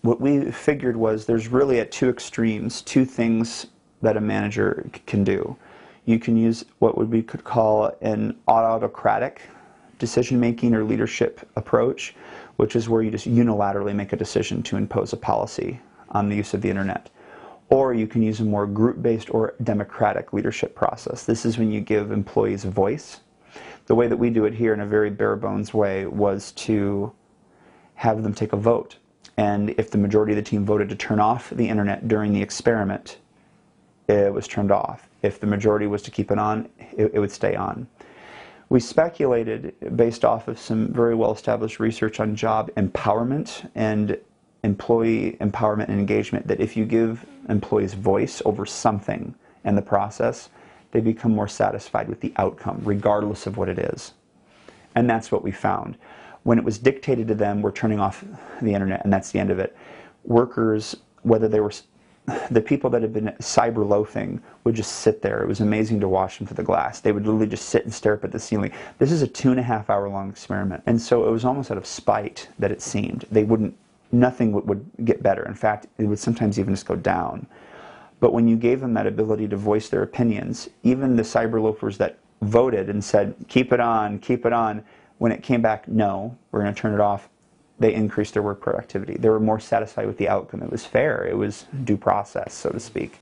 what we figured was there's really at two extremes, two things that a manager can do. You can use what we could call an autocratic decision-making or leadership approach, which is where you just unilaterally make a decision to impose a policy on the use of the internet. Or you can use a more group-based or democratic leadership process. This is when you give employees a voice. The way that we do it here in a very bare-bones way was to have them take a vote. And if the majority of the team voted to turn off the internet during the experiment, it was turned off. If the majority was to keep it on, it would stay on. We speculated, based off of some very well-established research on job empowerment and employee empowerment and engagement, that if you give employees voice over something in the process, they become more satisfied with the outcome, regardless of what it is. And that's what we found. When it was dictated to them, we're turning off the internet, and that's the end of it. Workers, whether they were the people that had been cyberloafing, would just sit there. It was amazing to watch them through the glass. They would literally just sit and stare up at the ceiling. This is a 2.5-hour long experiment, and so it was almost out of spite that it seemed. Nothing would get better. In fact, it would sometimes even just go down. But when you gave them that ability to voice their opinions, even the cyberloafers that voted and said, keep it on, when it came back, no, we're going to turn it off, they increased their work productivity. They were more satisfied with the outcome. It was fair. It was due process, so to speak.